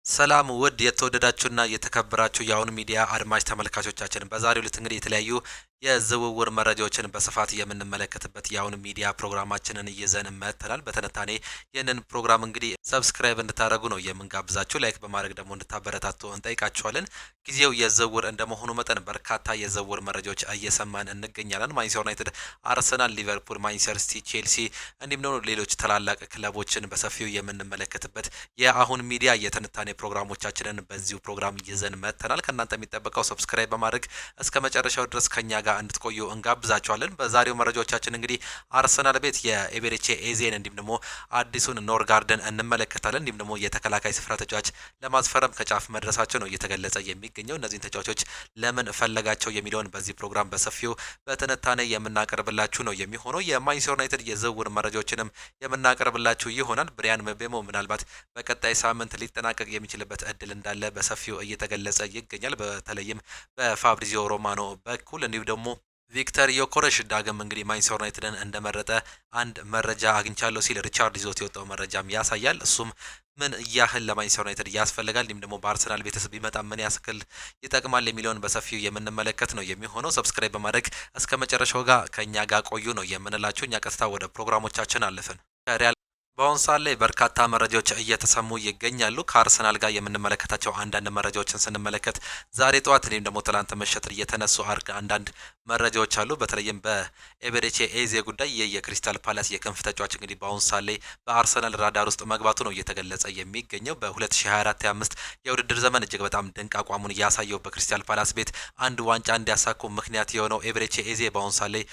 ሰላም ውድ የተወደዳችሁና የተከበራችሁ የአሁን ሚዲያ አድማጭ ተመልካቾቻችን፣ በዛሬው ዕለት እንግዲህ የተለያዩ የዝውውር መረጃዎችን በስፋት የምንመለከትበት የአሁን ሚዲያ ፕሮግራማችንን ይዘን መጥተናል። በትንታኔ ይህንን ፕሮግራም እንግዲህ ሰብስክራይብ እንድታደርጉ ነው የምንጋብዛችሁ። ላይክ በማድረግ ደግሞ እንድታበረታቱ እንጠይቃችኋለን። ጊዜው የዝውውር እንደመሆኑ መጠን በርካታ የዝውውር መረጃዎች እየሰማን እንገኛለን። ማንቸስተር ዩናይትድ፣ አርሰናል፣ ሊቨርፑል፣ ማንቸስተር ሲቲ፣ ቼልሲ እንዲሁም ደግሞ ሌሎች ታላላቅ ክለቦችን በሰፊው የምንመለከትበት የአሁን ሚዲያ የትንታኔ ፕሮግራሞቻችንን በዚሁ ፕሮግራም ይዘን መጥተናል። ከእናንተ የሚጠበቀው ሰብስክራይብ በማድረግ እስከ መጨረሻው ድረስ ከኛ ጋር እንድትቆዩ እንጋብዛችኋለን። በዛሬው መረጃዎቻችን እንግዲህ አርሰናል ቤት የኤቤሬቺ ኤዜን እንዲሁም ደግሞ አዲሱን ኖርጋርድን እንመለከታለን። እንዲሁም ደግሞ የተከላካይ ስፍራ ተጫዋች ለማስፈረም ከጫፍ መድረሳቸው ነው እየተገለጸ የሚገኘው። እነዚህን ተጫዋቾች ለምን ፈለጋቸው የሚለውን በዚህ ፕሮግራም በሰፊው በትንታኔ የምናቀርብላችሁ ነው የሚሆነው። የማንቸስተር ዩናይትድ የዝውውር መረጃዎችንም የምናቀርብላችሁ ይሆናል። ብሪያን ምቤሞ ምናልባት በቀጣይ ሳምንት ሊጠናቀቅ የሚችልበት እድል እንዳለ በሰፊው እየተገለጸ ይገኛል። በተለይም በፋብሪዚዮ ሮማኖ በኩል እንዲሁ ደግሞ ቪክተር ዮኮሬሽ ዳግም እንግዲህ ማንቸስተር ዩናይትድን እንደመረጠ አንድ መረጃ አግኝቻለሁ ሲል ሪቻርድ ይዞት የወጣው መረጃም ያሳያል። እሱም ምን ያህል ለማንቸስተር ዩናይትድ ያስፈልጋል እንዲሁም ደግሞ በአርሰናል ቤተሰብ ቢመጣ ምን ያስክል ይጠቅማል የሚለውን በሰፊው የምንመለከት ነው የሚሆነው። ሰብስክራይብ በማድረግ እስከ መጨረሻው ጋር ከኛ ጋር ቆዩ ነው የምንላችሁ። እኛ ቀጥታ ወደ ፕሮግራሞቻችን አለፍን። በአሁን ሰዓት ላይ በርካታ መረጃዎች እየተሰሙ ይገኛሉ። ከአርሰናል ጋር የምንመለከታቸው አንዳንድ መረጃዎችን ስንመለከት ዛሬ ጠዋት እንዲሁም ደግሞ ትላንት ምሽት እየተነሱ አንዳንድ መረጃዎች አሉ። በተለይም በኤቤሬቺ ኤዜ ጉዳይ የክሪስታል ፓላስ የክንፍ ተጫዋች እንግዲህ በአሁን ሰዓት ላይ በአርሰናል ራዳር ውስጥ መግባቱ ነው እየተገለጸ የሚገኘው። በ2024/25 የውድድር ዘመን እጅግ በጣም ድንቅ አቋሙን እያሳየው በክሪስታል ፓላስ ቤት አንድ ዋንጫ እንዲያሳኩ ምክንያት የሆነው ኤቤሬቺ ኤዜ በአሁን ሰዓት ላይ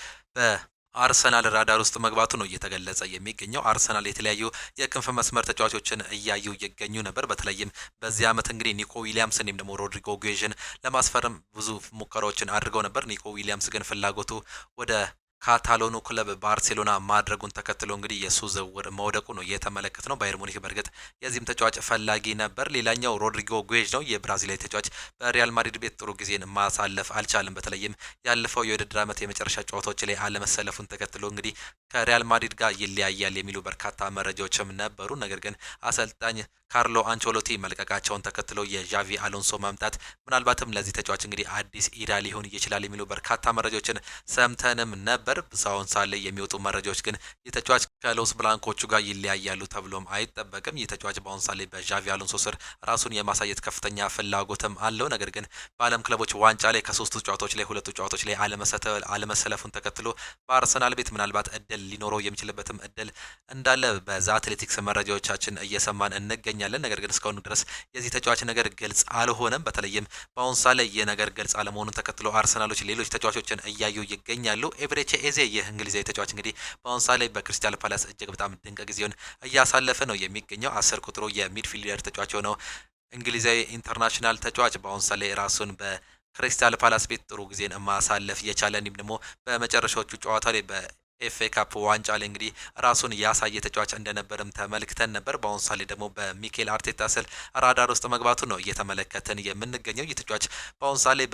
አርሰናል ራዳር ውስጥ መግባቱ ነው እየተገለጸ የሚገኘው። አርሰናል የተለያዩ የክንፍ መስመር ተጫዋቾችን እያዩ ይገኙ ነበር። በተለይም በዚህ ዓመት እንግዲህ ኒኮ ዊሊያምስ ወይም ደግሞ ሮድሪጎ ጉዌዥን ለማስፈረም ብዙ ሙከራዎችን አድርገው ነበር። ኒኮ ዊሊያምስ ግን ፍላጎቱ ወደ ካታሎኑ ክለብ ባርሴሎና ማድረጉን ተከትሎ እንግዲህ የሱ ዝውውር መውደቁ ነው የተመለከት ነው። ባየር ሙኒክ በእርግጥ የዚህም ተጫዋች ፈላጊ ነበር። ሌላኛው ሮድሪጎ ጉዌዥ ነው። የብራዚላዊ ተጫዋች በሪያል ማድሪድ ቤት ጥሩ ጊዜን ማሳለፍ አልቻለም። በተለይም ያለፈው የውድድር ዓመት የመጨረሻ ጨዋታዎች ላይ አለመሰለፉን ተከትሎ እንግዲህ ከሪያል ማድሪድ ጋር ይለያያል የሚሉ በርካታ መረጃዎችም ነበሩ። ነገር ግን አሰልጣኝ ካርሎ አንቸሎቲ መልቀቃቸውን ተከትሎ የዣቪ አሎንሶ መምጣት ምናልባትም ለዚህ ተጫዋች እንግዲህ አዲስ ኢዳ ሊሆን ይችላል የሚሉ በርካታ መረጃዎችን ሰምተንም ነበር። ሳውን ሳለ የሚወጡ መረጃዎች ግን የተጫዋች ከሎስ ብላንኮቹ ጋር ይለያያሉ ተብሎም አይጠበቅም። የተጫዋች በአሁን ሳለ በዣቪ አሎንሶ ስር ራሱን የማሳየት ከፍተኛ ፍላጎትም አለው። ነገር ግን በዓለም ክለቦች ዋንጫ ላይ ከሶስቱ ጨዋታዎች ላይ ሁለቱ ጨዋታዎች ላይ አለመሰለፉን ተከትሎ በአርሰናል ቤት ምናልባት እድል ሊኖረው የሚችልበትም እድል እንዳለ በዛ አትሌቲክስ መረጃዎቻችን እየሰማን እንገኛለን። ነገር ግን እስካሁን ድረስ የዚህ ተጫዋች ነገር ግልጽ አልሆነም። በተለይም በአሁን ሳለ የነገር ግልጽ አለመሆኑን ተከትሎ አርሰናሎች ሌሎች ተጫዋቾችን እያዩ ይገኛሉ። ኤቤሬቺ ኤዜ የእንግሊዛዊ ተጫዋች እንግዲህ በአሁን ሰዓት ላይ በክሪስታል ፓላስ እጅግ በጣም ድንቅ ጊዜውን እያሳለፈ ነው የሚገኘው። 10 ቁጥሩ የሚድፊልደር ተጫዋች የሆነው እንግሊዛዊ ኢንተርናሽናል ተጫዋች በአሁን ሰዓት ላይ ራሱን በክሪስታል ፓላስ ቤት ጥሩ ጊዜን ማሳለፍ የቻለ እንዲሁም ደግሞ በመጨረሻዎቹ ጨዋታ ላይ በኤፍኤ ካፕ ዋንጫ ላይ እንግዲህ ራሱን ያሳየ ተጫዋች እንደነበርም ተመልክተን ነበር። በአሁን ሰዓት ላይ ደግሞ በሚኬል አርቴታ ስር ራዳር ውስጥ መግባቱ ነው እየተመለከትን የምንገኘው። ይህ ተጫዋች በአሁን ሰዓት ላይ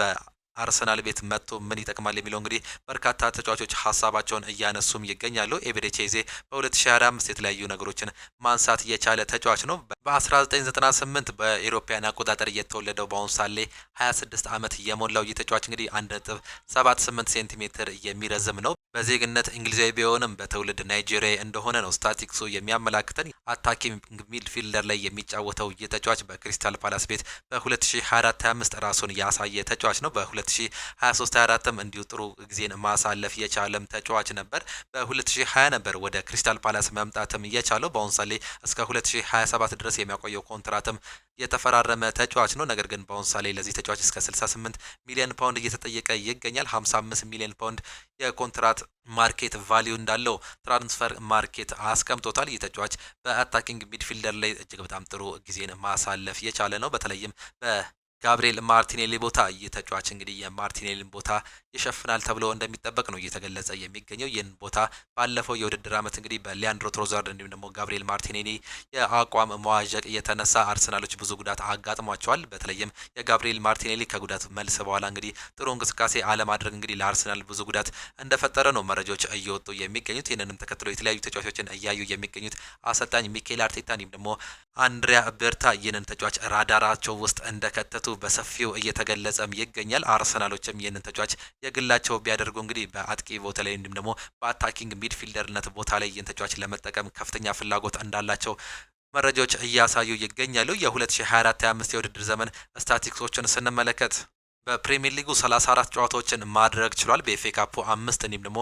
አርሰናል ቤት መጥቶ ምን ይጠቅማል የሚለው እንግዲህ በርካታ ተጫዋቾች ሀሳባቸውን እያነሱም ይገኛሉ። ኤቤሬቺ ኤዜ በ2025 የተለያዩ ነገሮችን ማንሳት የቻለ ተጫዋች ነው። በ1998 በኤሮፓያን አቆጣጠር እየተወለደው በአሁኑ ሳሌ 26 ዓመት የሞላው ይህ ተጫዋች እንግዲህ 1.78 ሴንቲሜትር የሚረዝም ነው። በዜግነት እንግሊዛዊ ቢሆንም በትውልድ ናይጄሪያ እንደሆነ ነው ስታቲክሱ የሚያመላክተን። አታኪንግ ሚድፊልደር ላይ የሚጫወተው ይህ ተጫዋች በክሪስታል ፓላስ ቤት በ2024/25 ራሱን ያሳየ ተጫዋች ነው። በ2023/24ም እንዲሁ ጥሩ ጊዜን ማሳለፍ የቻለም ተጫዋች ነበር። በ2020 ነበር ወደ ክሪስታል ፓላስ መምጣትም የቻለው። በአሁኑ ሰዓት ላይ እስከ 2027 ድረስ የሚያቆየው ኮንትራትም የተፈራረመ ተጫዋች ነው። ነገር ግን በአሁኑ ሰዓት ላይ ለዚህ ተጫዋች እስከ 68 ሚሊዮን ፓውንድ እየተጠየቀ ይገኛል። 55 ሚሊዮን ፓውንድ የኮንትራት ማርኬት ቫሊዩ እንዳለው ትራንስፈር ማርኬት አስቀምጦታል። ይህ ተጫዋች በአታኪንግ ሚድፊልደር ላይ እጅግ በጣም ጥሩ ጊዜን ማሳለፍ የቻለ ነው። በተለይም ጋብሪኤል ማርቲኔሊ ቦታ እየተጫዋች እንግዲህ የማርቲኔሊን ቦታ ይሸፍናል ተብሎ እንደሚጠበቅ ነው እየተገለጸ የሚገኘው። ይህን ቦታ ባለፈው የውድድር ዓመት እንግዲህ በሊያንድሮ ትሮዛርድ እንዲሁም ደግሞ ጋብሪኤል ማርቲኔሊ የአቋም መዋዠቅ የተነሳ አርሰናሎች ብዙ ጉዳት አጋጥሟቸዋል። በተለይም የጋብሪኤል ማርቲኔሊ ከጉዳት መልስ በኋላ እንግዲህ ጥሩ እንቅስቃሴ አለማድረግ እንግዲህ ለአርሰናል ብዙ ጉዳት እንደፈጠረ ነው መረጃዎች እየወጡ የሚገኙት። ይህንንም ተከትሎ የተለያዩ ተጫዋቾችን እያዩ የሚገኙት አሰልጣኝ ሚኬል አርቴታ እንዲሁም ደግሞ አንድሪያ በርታ ይህንን ተጫዋች ራዳራቸው ውስጥ እንደከተቱ በሰፊው እየተገለጸም ይገኛል። አርሰናሎችም ይህንን ተጫዋች የግላቸው ቢያደርጉ እንግዲህ በአጥቂ ቦታ ላይ እንዲሁም ደግሞ በአታኪንግ ሚድፊልደርነት ቦታ ላይ ይህን ተጫዋች ለመጠቀም ከፍተኛ ፍላጎት እንዳላቸው መረጃዎች እያሳዩ ይገኛሉ። የ2024/25 የውድድር ዘመን ስታቲክሶችን ስንመለከት በፕሪሚየር ሊጉ 34 ጨዋታዎችን ማድረግ ችሏል። በኤፍኤ ካፑ 5 እንዲሁም ደግሞ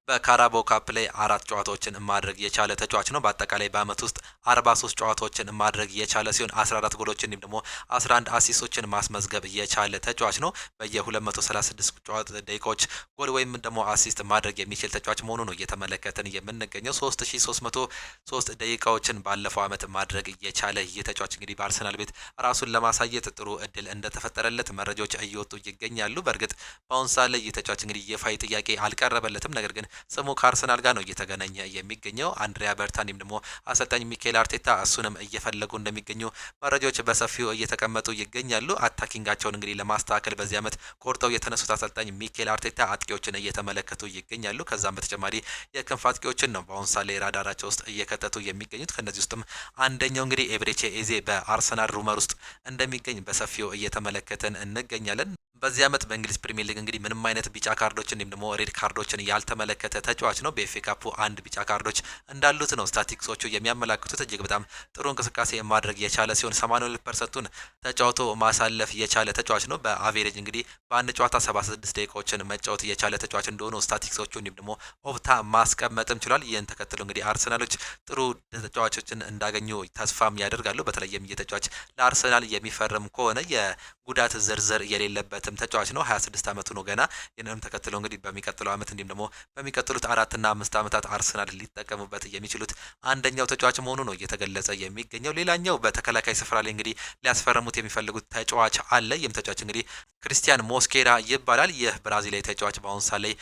በካራባኦ ካፕ ላይ 4 ጨዋታዎችን ማድረግ የቻለ ተጫዋች ነው። በአጠቃላይ በአመት ውስጥ 43 ጨዋታዎችን ማድረግ የቻለ ሲሆን 14 ጎሎችን እንዲሁም ደግሞ 11 አሲስቶችን ማስመዝገብ የቻለ ተጫዋች ነው። በየ236 ደቂቃዎች ጎል ወይም ደግሞ አሲስት ማድረግ የሚችል ተጫዋች መሆኑ ነው እየተመለከትን የምንገኘው። 3303 ደቂቃዎችን ባለፈው አመት ማድረግ የቻለ ይህ ተጫዋች እንግዲህ በአርሰናል ቤት ራሱን ለማሳየት ጥሩ እድል እንደተፈጠረለት መረጃዎች እየወጡ ይገኛሉ። በእርግጥ በአሁን ሰዓት ላይ ይህ ተጫዋች እንግዲህ የፋይ ጥያቄ አልቀረበለትም። ነገር ግን ስሙ ከአርሰናል ጋር ነው እየተገናኘ የሚገኘው። አንድሪያ በርታ እንዲሁም ደግሞ አሰልጣኝ ሚኬል አርቴታ እሱንም እየፈለጉ እንደሚገኙ መረጃዎች በሰፊው እየተቀመጡ ይገኛሉ። አታኪንጋቸውን እንግዲህ ለማስተካከል በዚህ አመት ቆርጠው የተነሱት አሰልጣኝ ሚኬል አርቴታ አጥቂዎችን እየተመለከቱ ይገኛሉ። ከዛም በተጨማሪ የክንፍ አጥቂዎችን ነው በአሁን ሳለ ራዳራቸው ውስጥ እየከተቱ የሚገኙት። ከነዚህ ውስጥም አንደኛው እንግዲህ ኤብሬቼ ኤዜ በአርሰናል ሩመር ውስጥ እንደሚገኝ በሰፊው እየተመለከትን እንገኛለን። በዚህ አመት በእንግሊዝ ፕሪሚየር ሊግ እንግዲህ ምንም አይነት ቢጫ ካርዶችን ወይም ደግሞ ሬድ ካርዶችን ያልተመለከተ ተጫዋች ነው። በኤፍኤ ካፑ 1 ቢጫ ካርዶች እንዳሉት ነው ስታቲክሶቹ የሚያመላክቱት። እጅግ በጣም ጥሩ እንቅስቃሴ ማድረግ የቻለ ሲሆን 82%ን ተጫውቶ ማሳለፍ የቻለ ተጫዋች ነው። በአቬሬጅ እንግዲህ በአንድ ጨዋታ 76 ደቂቃዎችን መጫወት የቻለ ተጫዋች እንደሆነ ስታቲክሶቹ እንዲሁም ደግሞ ኦፕታ ማስቀመጥም ችሏል። ይህን ተከትሎ እንግዲህ አርሰናሎች ጥሩ ተጫዋቾችን እንዳገኙ ተስፋም ያደርጋሉ። በተለይም የተጫዋች ለአርሰናል የሚፈርም ከሆነ የጉዳት ዝርዝር የሌለበት ተጫዋች ነው። 26 አመቱ ነው ገና። ይህንንም ተከትሎ እንግዲህ በሚቀጥለው አመት እንዲሁም ደግሞ በሚቀጥሉት 4 እና 5 አመታት አርሰናል ሊጠቀሙበት የሚችሉት አንደኛው ተጫዋች መሆኑ ነው እየተገለጸ የሚገኘው። ሌላኛው በተከላካይ ስፍራ ላይ እንግዲህ ሊያስፈርሙት የሚፈልጉት ተጫዋች አለ። ይህም ተጫዋች እንግዲህ ክሪስቲያን ሞስኬራ ይባላል። ይህ ብራዚላዊ ተጫዋች በአሁኑ ሰዓት ላይ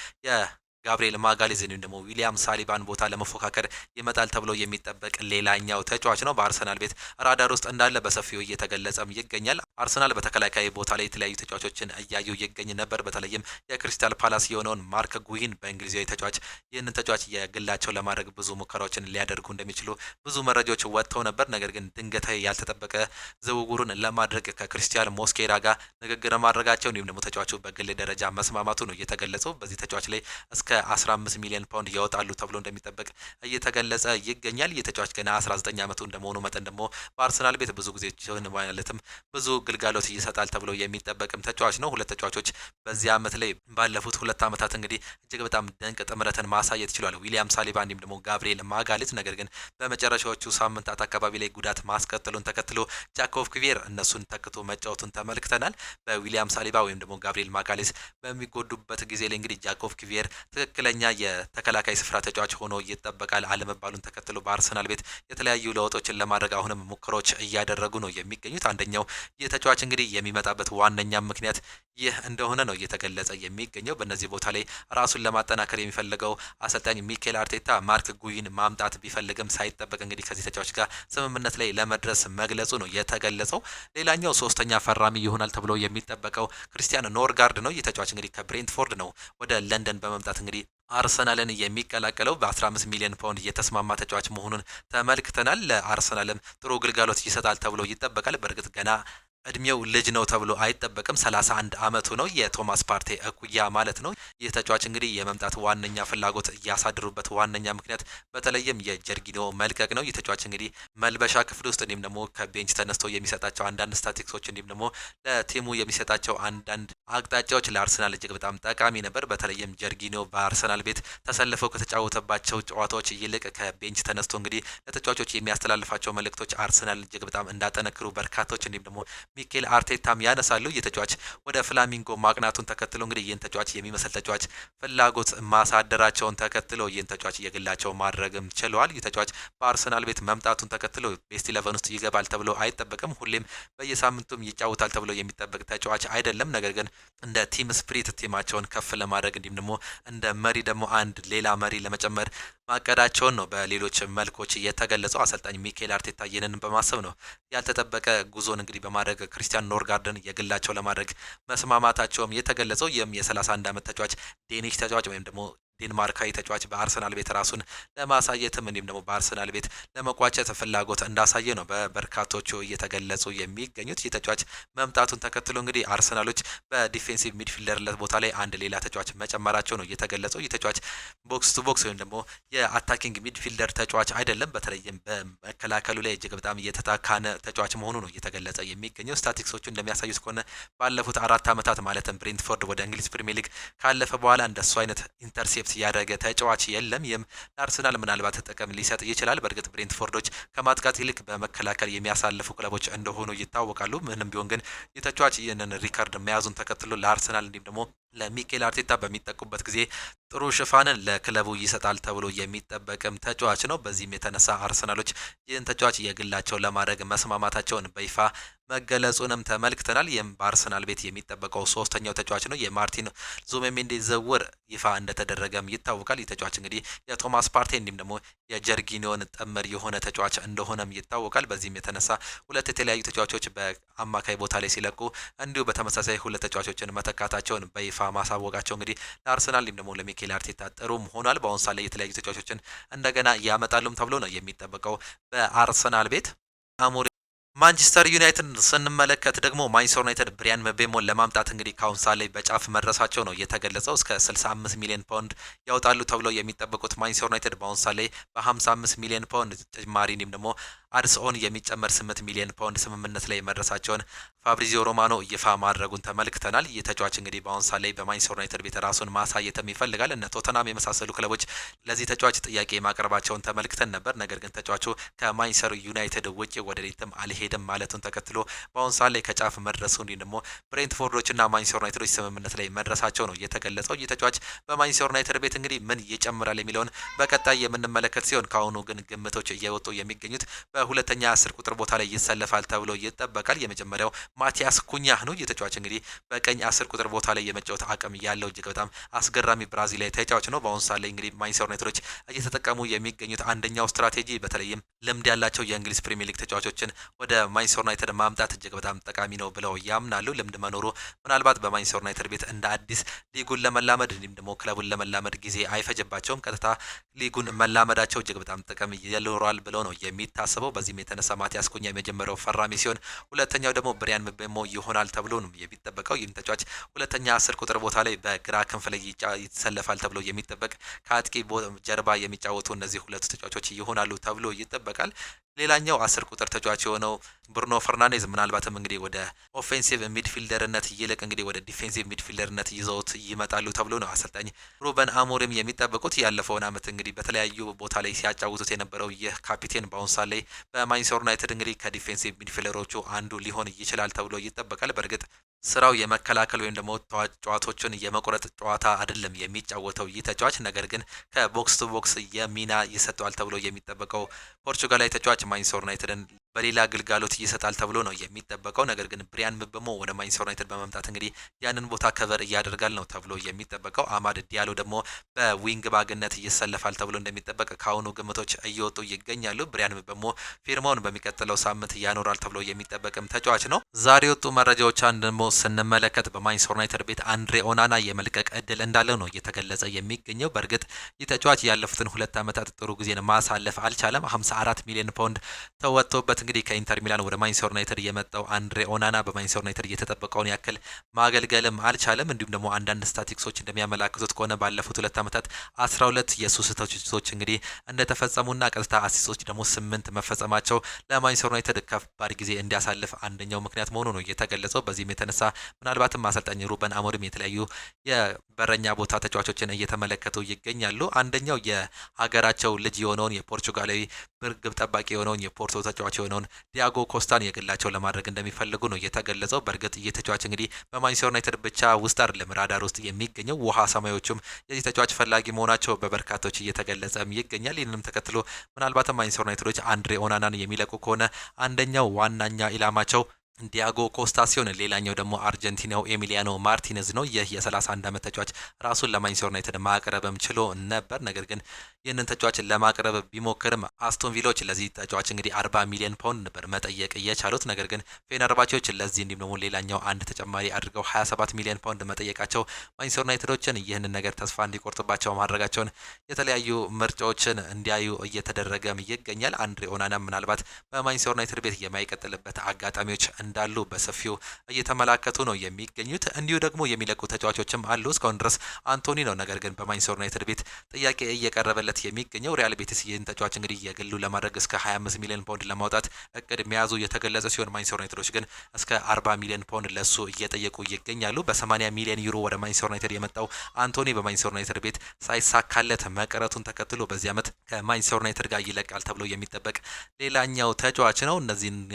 ጋብሪኤል ማጋሌዝ እንዲሁም ደግሞ ዊሊያም ሳሊባን ቦታ ለመፎካከር ይመጣል ተብሎ የሚጠበቅ ሌላኛው ተጫዋች ነው። በአርሰናል ቤት ራዳር ውስጥ እንዳለ በሰፊው እየተገለጸም ይገኛል። አርሰናል በተከላካይ ቦታ ላይ የተለያዩ ተጫዋቾችን እያዩ ይገኝ ነበር። በተለይም የክሪስታል ፓላስ የሆነውን ማርክ ጉሂን በእንግሊዛዊ ተጫዋች ይህንን ተጫዋች የግላቸው ለማድረግ ብዙ ሙከራዎችን ሊያደርጉ እንደሚችሉ ብዙ መረጃዎች ወጥተው ነበር። ነገር ግን ድንገታዊ ያልተጠበቀ ዝውውሩን ለማድረግ ከክሪስቲያን ሞስኬራ ጋር ንግግር ማድረጋቸው እንዲሁም ደግሞ ተጫዋቹ በግል ደረጃ መስማማቱ ነው እየተገለጸው። በዚህ ተጫዋች ላይ እስከ 15 ሚሊዮን ፓውንድ ያወጣሉ ተብሎ እንደሚጠበቅ እየተገለጸ ይገኛል። የተጫዋች ገና 19 አመቱ እንደመሆኑ መጠን ደግሞ በአርሰናል ቤት ብዙ ጊዜ ማለትም ብዙ ግልጋሎት ይሰጣል ተብሎ የሚጠበቅም ተጫዋች ነው። ሁለት ተጫዋቾች በዚህ አመት ላይ ባለፉት 2 አመታት እንግዲህ እጅግ በጣም ድንቅ ጥምረትን ማሳየት ችሏል። ዊሊያም ሳሊባ እንዲሁም ደግሞ ጋብሪኤል ማጋሌት። ነገር ግን በመጨረሻዎቹ ሳምንታት አካባቢ ላይ ጉዳት ማስከተሉን ተከትሎ ጃኮቭ ኪቪየር እነሱን ተክቶ መጫወቱን ተመልክተናል። በዊሊያም ሳሊባ ወይም ደግሞ ጋብሪኤል ማጋሌስ በሚጎዱበት ጊዜ ላይ እንግዲህ ጃኮቭ ኪቪየር ትክክለኛ የተከላካይ ስፍራ ተጫዋች ሆኖ ይጠበቃል አለመባሉን ተከትሎ በአርሰናል ቤት የተለያዩ ለውጦችን ለማድረግ አሁንም ሙከራዎች እያደረጉ ነው የሚገኙት። አንደኛው ይህ ተጫዋች እንግዲህ የሚመጣበት ዋነኛ ምክንያት ይህ እንደሆነ ነው እየተገለጸ የሚገኘው። በእነዚህ ቦታ ላይ ራሱን ለማጠናከር የሚፈልገው አሰልጣኝ ሚኬል አርቴታ ማርክ ጉይን ማምጣት ቢፈልግም ሳይጠበቅ እንግዲህ ከዚህ ተጫዋች ጋር ስምምነት ላይ ለመድረስ መግለጹ ነው የተገለጸው። ሌላኛው ሶስተኛ ፈራሚ ይሆናል ተብሎ የሚጠበቀው ክሪስቲያን ኖርጋርድ ነው። ይህ ተጫዋች እንግዲህ ከብሬንትፎርድ ነው ወደ ለንደን በመምጣት እንግዲህ አርሰናልን የሚቀላቀለው በ15 ሚሊዮን ፓውንድ የተስማማ ተጫዋች መሆኑን ተመልክተናል። ለአርሰናልም ጥሩ ግልጋሎት ይሰጣል ተብሎ ይጠበቃል። በእርግጥ ገና እድሜው ልጅ ነው ተብሎ አይጠበቅም። 31 አመቱ ነው። የቶማስ ፓርቴ እኩያ ማለት ነው። ይህ ተጫዋች እንግዲህ የመምጣት ዋነኛ ፍላጎት እያሳደሩበት ዋነኛ ምክንያት በተለይም የጀርጊኖ መልቀቅ ነው። ይህ ተጫዋች እንግዲህ መልበሻ ክፍል ውስጥ እንዲሁም ደግሞ ከቤንች ተነስቶ የሚሰጣቸው አንዳንድ ስታቲክሶች እንዲሁም ደግሞ ለቲሙ የሚሰጣቸው አንዳንድ አቅጣጫዎች ለአርሰናል እጅግ በጣም ጠቃሚ ነበር። በተለይም ጀርጊኖ በአርሰናል ቤት ተሰልፈው ከተጫወተባቸው ጨዋታዎች ይልቅ ከቤንች ተነስቶ እንግዲህ ለተጫዋቾች የሚያስተላልፋቸው መልእክቶች አርሰናል እጅግ በጣም እንዳጠነክሩ በርካቶች እንዲሁም ደግሞ ሚኬል አርቴታም ያነሳሉ። የተጫዋች ወደ ፍላሚንጎ ማቅናቱን ተከትሎ እንግዲህ ይህን ተጫዋች የሚመስል ተጫዋች ፍላጎት ማሳደራቸውን ተከትሎ ይህን ተጫዋች የግላቸው ማድረግም ችለዋል። ይህ ተጫዋች በአርሰናል ቤት መምጣቱን ተከትሎ ቤስት 11 ውስጥ ይገባል ተብሎ አይጠበቅም። ሁሌም በየሳምንቱም ይጫወታል ተብሎ የሚጠበቅ ተጫዋች አይደለም። ነገር ግን እንደ ቲም ስፕሪት ቲማቸውን ከፍ ለማድረግ እንዲሁም ደግሞ እንደ መሪ ደግሞ አንድ ሌላ መሪ ለመጨመር ማቀዳቸውን ነው በሌሎች መልኮች የተገለጸው። አሰልጣኝ ሚኬል አርቴታ ይህንን በማሰብ ነው ያልተጠበቀ ጉዞን እንግዲህ በማድረግ ክሪስቲያን ኖርጋርድን የግላቸው ለማድረግ መስማማታቸውም የተገለጸው። ይህም የ31 ዓመት ተጫዋች ዴኒሽ ተጫዋች ወይም ደግሞ ዴንማርካዊ ተጫዋች በአርሰናል ቤት ራሱን ለማሳየትም እንዲሁም ደግሞ በአርሰናል ቤት ለመቋጨት ፍላጎት እንዳሳየ ነው በበርካቶቹ እየተገለጹ የሚገኙት። ይህ ተጫዋች መምጣቱን ተከትሎ እንግዲህ አርሰናሎች በዲፌንሲቭ ሚድፊልደር ቦታ ላይ አንድ ሌላ ተጫዋች መጨመራቸው ነው እየተገለጸው። ይህ ተጫዋች ቦክስ ቱ ቦክስ ወይም ደግሞ የአታኪንግ ሚድፊልደር ተጫዋች አይደለም። በተለይም በመከላከሉ ላይ እጅግ በጣም እየተታካነ ተጫዋች መሆኑ ነው እየተገለጸ የሚገኘው። ስታቲክሶቹ እንደሚያሳዩት ከሆነ ባለፉት 4 ዓመታት ማለትም ብሬንትፎርድ ወደ እንግሊዝ ፕሪሚየር ሊግ ካለፈ በኋላ እንደሱ አይነት ኢንተርሴፕት ያደረገ ተጫዋች የለም። ይህም ለአርሰናል ምናልባት ጥቅም ሊሰጥ ይችላል። በእርግጥ ብሬንትፎርዶች ከማጥቃት ይልቅ በመከላከል የሚያሳልፉ ክለቦች እንደሆኑ ይታወቃሉ። ምንም ቢሆን ግን የተጫዋች ይህንን ሪከርድ መያዙን ተከትሎ ለአርሰናል እንዲሁም ደግሞ ለሚኬል አርቴታ በሚጠቁበት ጊዜ ጥሩ ሽፋንን ለክለቡ ይሰጣል ተብሎ የሚጠበቅም ተጫዋች ነው። በዚህም የተነሳ አርሰናሎች ይህን ተጫዋች የግላቸው ለማድረግ መስማማታቸውን በይፋ መገለጹንም ተመልክተናል። ይህም በአርሰናል ቤት የሚጠበቀው ሶስተኛው ተጫዋች ነው። የማርቲን ዙቢሜንዲ ዝውውር ይፋ እንደተደረገም ይታወቃል። ይህ ተጫዋች እንግዲህ የቶማስ ፓርቴ እንዲሁም ደግሞ የጀርጊኒዮን ጥምር የሆነ ተጫዋች እንደሆነም ይታወቃል። በዚህም የተነሳ ሁለት የተለያዩ ተጫዋቾች በአማካይ ቦታ ላይ ሲለቁ እንዲሁ በተመሳሳይ ሁለት ተጫዋቾችን መተካታቸውን በይፋ ማሳወቃቸው እንግዲህ ለአርሰናል እንዲሁም ደግሞ ለሚኬል አርቴታ ጥሩም ሆኗል። በአሁን ሰዓት ላይ የተለያዩ ተጫዋቾችን እንደገና ያመጣሉም ተብሎ ነው የሚጠበቀው በአርሰናል ቤት። ማንቸስተር ዩናይትድ ስንመለከት ደግሞ ማንቸስተር ዩናይትድ ብሪያን ምቤሞን ለማምጣት እንግዲህ ካሁን ሰዓት ላይ በጫፍ መድረሳቸው ነው የተገለጸው። እስከ 65 ሚሊዮን ፓውንድ ያወጣሉ ተብለው የሚጠበቁት ማንቸስተር ዩናይትድ በአሁን ሰዓት ላይ በ55 ሚሊዮን ፓውንድ ጭማሪ እንዲሁም ደግሞ አድስኦን የሚጨመር 8 ሚሊዮን ፓውንድ ስምምነት ላይ መድረሳቸውን ፋብሪዚዮ ሮማኖ ይፋ ማድረጉን ተመልክተናል። ይህ ተጫዋች እንግዲህ በአሁን ሰዓት ላይ በማንቸስተር ዩናይትድ ቤት ራሱን ማሳየትም ይፈልጋል። እነ ቶተናም የመሳሰሉ ክለቦች ለዚህ ተጫዋች ጥያቄ ማቅረባቸውን ተመልክተን ነበር። ነገር ግን ተጫዋቹ ከማንቸስተር ዩናይትድ ውጪ ወደ ሌትም አልሄድም ማለቱን ተከትሎ በአሁን ሰዓት ላይ ከጫፍ መድረሱ እንዲሁም ደግሞ ብሬንትፎርዶችና ማንቸስተር ዩናይትዶች ስምምነት ላይ መድረሳቸው ነው የተገለጸው። ይህ ተጫዋች በማንቸስተር ዩናይትድ ቤት እንግዲህ ምን ይጨምራል የሚለውን በቀጣይ የምንመለከት ሲሆን ከአሁኑ ግን ግምቶች እየወጡ የሚገኙት በሁለተኛ 10 ቁጥር ቦታ ላይ ይሰለፋል ተብሎ ይጠበቃል። የመጀመሪያው ማቲያስ ኩኛህ ነው። የተጫዋች እንግዲህ በቀኝ 10 ቁጥር ቦታ ላይ የመጫወት አቅም ያለው እጅግ በጣም አስገራሚ ብራዚላዊ ተጫዋች ነው። በአሁኑ ሰዓት ላይ እንግዲህ ማንቸስተር ዩናይትዶች እየተጠቀሙ የሚገኙት አንደኛው ስትራቴጂ በተለይም ልምድ ያላቸው የእንግሊዝ ፕሪሚየር ሊግ ተጫዋቾችን ወደ ማንቸስተር ዩናይትድ ማምጣት እጅግ በጣም ጠቃሚ ነው ብለው ያምናሉ። ልምድ መኖሩ ምናልባት በማንቸስተር ዩናይትድ ቤት እንደ አዲስ ሊጉን ለመላመድ እንዲሁም ደግሞ ክለቡን ለመላመድ ጊዜ አይፈጅባቸውም። ቀጥታ ሊጉን መላመዳቸው እጅግ በጣም ጥቅም ይኖረዋል ብለው ነው የሚታሰበው። በዚህም የተነሳ ማቲያስ ኩኛ የመጀመሪያው ፈራሚ ሲሆን ሁለተኛው ደግሞ ብሪያን ምቤሞ ይሆናል ተብሎ ነው የሚጠበቀው። ይህም ተጫዋች ሁለተኛ 10 ቁጥር ቦታ ላይ በግራ ክንፍ ላይ ይሰለፋል ተብሎ የሚጠበቅ ከአጥቂ ጀርባ የሚጫወቱ እነዚህ ሁለቱ ተጫዋቾች ይሆናሉ ተብሎ ይጠበቃል። ሌላኛው 10 ቁጥር ተጫዋች የሆነው ብሩኖ ፈርናንዴዝ ምናልባትም እንግዲህ ወደ ኦፌንሲቭ ሚድፊልደርነት ይልቅ እንግዲህ ወደ ዲፌንሲቭ ሚድፊልደርነት ይዘውት ይመጣሉ ተብሎ ነው አሰልጣኝ ሩበን አሞሪም የሚጠበቁት። ያለፈውን ዓመት እንግዲህ በተለያዩ ቦታ ላይ ሲያጫውቱት የነበረው ይህ ካፒቴን በአሁን ሰዓት ላይ በማንቸስተር ዩናይትድ እንግዲህ ከዲፌንሲቭ ሚድፊልደሮቹ አንዱ ሊሆን ይችላል ተብሎ ይጠበቃል። በእርግጥ ስራው የመከላከል ወይም ደግሞ ጨዋታዎችን የመቁረጥ ጨዋታ አይደለም የሚጫወተው ይህ ተጫዋች። ነገር ግን ከቦክስ ቱ ቦክስ የሚና ይሰጠዋል ተብሎ የሚጠበቀው ፖርቹጋላዊ ተጫዋች ማንቸስተር ዩናይትድን በሌላ ግልጋሎት ይሰጣል ተብሎ ነው የሚጠበቀው። ነገር ግን ብሪያን ምቤሞ ወደ ማንቸስተር ዩናይትድ በመምጣት እንግዲህ ያንን ቦታ ከቨር እያደርጋል ነው ተብሎ የሚጠበቀው። አማድ ዲያሎ ደግሞ በዊንግ ባግነት ይሰለፋል ተብሎ እንደሚጠበቅ ከአሁኑ ግምቶች እየወጡ ይገኛሉ። ብሪያን ምቤሞ ፊርማውን በሚቀጥለው ሳምንት ያኖራል ተብሎ የሚጠበቅም ተጫዋች ነው። ዛሬ የወጡ መረጃዎች አንድ ደግሞ ስንመለከት በማንቸስተር ዩናይትድ ቤት አንድሬ ኦናና የመልቀቅ እድል እንዳለው ነው እየተገለጸ የሚገኘው። በእርግጥ ይህ ተጫዋች ያለፉትን 2 ዓመታት ጥሩ ጊዜን ማሳለፍ አልቻለም። 54 ሚሊዮን ፓውንድ ተወጥቶበት እንግዲህ ከኢንተር ሚላን ወደ ማንቸስተር ዩናይትድ የመጣው አንድሬ ኦናና በማንቸስተር ዩናይትድ እየተጠበቀውን ያክል ማገልገልም አልቻለም። እንዲሁም ደግሞ አንዳንድ ስታቲክሶች እንደሚያመላክቱት ከሆነ ባለፉት 2 ዓመታት 12 የሱ ስህተቶች እንግዲህ እንደተፈጸሙና ቀጥታ አሲስቶች ደግሞ 8 መፈጸማቸው ለማንቸስተር ዩናይትድ ከባድ ጊዜ እንዲያሳልፍ አንደኛው ምክንያት መሆኑ ነው የተገለጸው። በዚህም የተነሳ ምናልባትም አሰልጣኝ ሩበን አሞሪም የተለያዩ የበረኛ ቦታ ተጫዋቾችን እየተመለከቱ ይገኛሉ። አንደኛው የሀገራቸው ልጅ የሆነውን የፖርቹጋላዊ ግብ ጠባቂ የሆነውን የፖርቶ ተጫዋች የሆነው የሆነውን ዲያጎ ኮስታን የግላቸው ለማድረግ እንደሚፈልጉ ነው የተገለጸው። በእርግጥ ይህ ተጫዋች እንግዲህ በማንቸስተር ዩናይትድ ብቻ ውስጥ አይደለም ራዳር ውስጥ የሚገኘው። ውሃ ሰማዮቹም የዚህ ተጫዋች ፈላጊ መሆናቸው በበርካቶች እየተገለጸም ይገኛል። ይህንንም ተከትሎ ምናልባትም ማንቸስተር ዩናይትዶች አንድሬ ኦናናን የሚለቁ ከሆነ አንደኛው ዋናኛ ኢላማቸው ዲያጎ ኮስታ ሲሆን ሌላኛው ደግሞ አርጀንቲናው ኤሚሊያኖ ማርቲኔዝ ነው። ይህ የ31 ዓመት ተጫዋች ራሱን ለማንቸስተር ዩናይትድ ማቅረብም ችሎ ነበር። ነገር ግን ይህንን ተጫዋች ለማቅረብ ቢሞክርም አስቶን ቪሎች ለዚህ ተጫዋች እንግዲህ 40 ሚሊዮን ፓውንድ ነበር መጠየቅ የቻሉት። ነገር ግን ፌነርባቼዎች ለዚህ እንዲሁም ደግሞ ሌላኛው አንድ ተጨማሪ አድርገው 27 ሚሊዮን ፓውንድ መጠየቃቸው ማንቸስተር ዩናይትዶችን ይህንን ነገር ተስፋ እንዲቆርጥባቸው ማድረጋቸውን የተለያዩ ምርጫዎችን እንዲያዩ እየተደረገም ይገኛል። አንድሬ ኦናና ምናልባት በማንቸስተር ዩናይትድ ቤት የማይቀጥልበት አጋጣሚዎች እንዳሉ በሰፊው እየተመላከቱ ነው የሚገኙት። እንዲሁ ደግሞ የሚለቁ ተጫዋቾችም አሉ። እስካሁን ድረስ አንቶኒ ነው ነገር ግን በማንቸስተር ዩናይትድ ቤት ጥያቄ እየቀረበለት የሚገኘው። ሪያል ቤቲስ ይህን ተጫዋች እንግዲህ የግሉ ለማድረግ እስከ 25 ሚሊዮን ፓውንድ ለማውጣት እቅድ መያዙ የተገለጸ ሲሆን ማንቸስተር ዩናይትዶች ግን እስከ 40 ሚሊዮን ፓውንድ ለሱ እየጠየቁ ይገኛሉ። በ80 ሚሊዮን ዩሮ ወደ ማንቸስተር ዩናይትድ የመጣው አንቶኒ በማንቸስተር ዩናይትድ ቤት ሳይሳካለት መቅረቱን ተከትሎ በዚህ ዓመት ከማንቸስተር ዩናይትድ ጋር ይለቃል ተብሎ የሚጠበቅ ሌላኛው ተጫዋች ነው። እነዚህና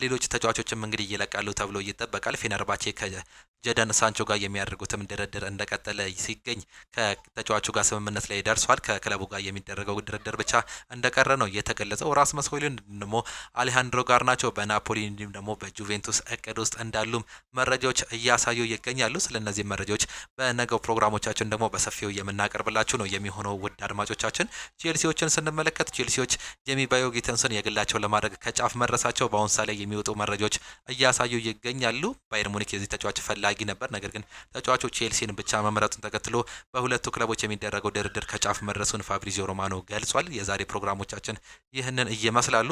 ሌሎች ተጫዋቾችም እንግዲህ ይለቃሉ ተብሎ ይጠበቃል። ፌነርባቼ ከጀደን ሳንቾ ጋር የሚያደርጉትም ድርድር እንደቀጠለ ሲገኝ ከተጫዋቹ ጋር ስምምነት ላይ ደርሷል። ከክለቡ ጋር የሚደረገው ድርድር ብቻ እንደቀረ ነው የተገለጸው። ራስመስ ሆይሉንድ ደግሞ አሌሃንድሮ ጋርናቾ በናፖሊ እንዲሁም ደግሞ በጁቬንቱስ እቅድ ውስጥ እንዳሉም መረጃዎች እያሳዩ ይገኛሉ። ስለነዚህ መረጃዎች በነገው ፕሮግራሞቻችን ደግሞ በሰፊው የምናቀርብላችሁ ነው የሚሆነው። ውድ አድማጮቻችን ቼልሲዎችን ስንመለከት ቼልሲዎች ጄሚ ባዮ ጊተንስን የግላቸው ለማድረግ ከጫፍ መድረሳቸው በአሁን ሰዓት ላይ የሚወጡ መረጃዎች እያሳዩ ይገኛሉ። ባየር ሙኒክ የዚህ ተጫዋች ፈላጊ ነበር። ነገር ግን ተጫዋቹ ቼልሲን ብቻ መምረጡን ተከትሎ በሁለቱ ክለቦች የሚደረገው ድርድር ከጫፍ መድረሱን ፋብሪዚዮ ሮማኖ ገልጿል። የዛሬ ፕሮግራሞቻችን ይህንን ይመስላሉ።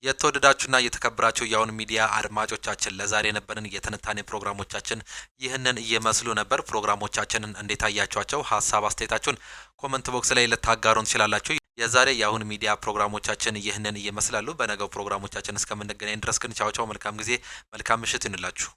የተወደዳችሁና የተከበራችሁ የአሁን ሚዲያ አድማጮቻችን ለዛሬ የነበረን የትንታኔ ፕሮግራሞቻችን ይህንን ይመስሉ ነበር። ፕሮግራሞቻችንን እንዴት አያችኋቸው? ሀሳብ አስተያየታችሁን ኮመንት ቦክስ ላይ ልታጋሩን ትችላላችሁ። የዛሬ የአሁን ሚዲያ ፕሮግራሞቻችን ይህንን ይመስላሉ። በነገው ፕሮግራሞቻችን እስከምንገናኝ ድረስ ግን ቻው ቻው፣ መልካም ጊዜ፣ መልካም ምሽት ይሁንላችሁ።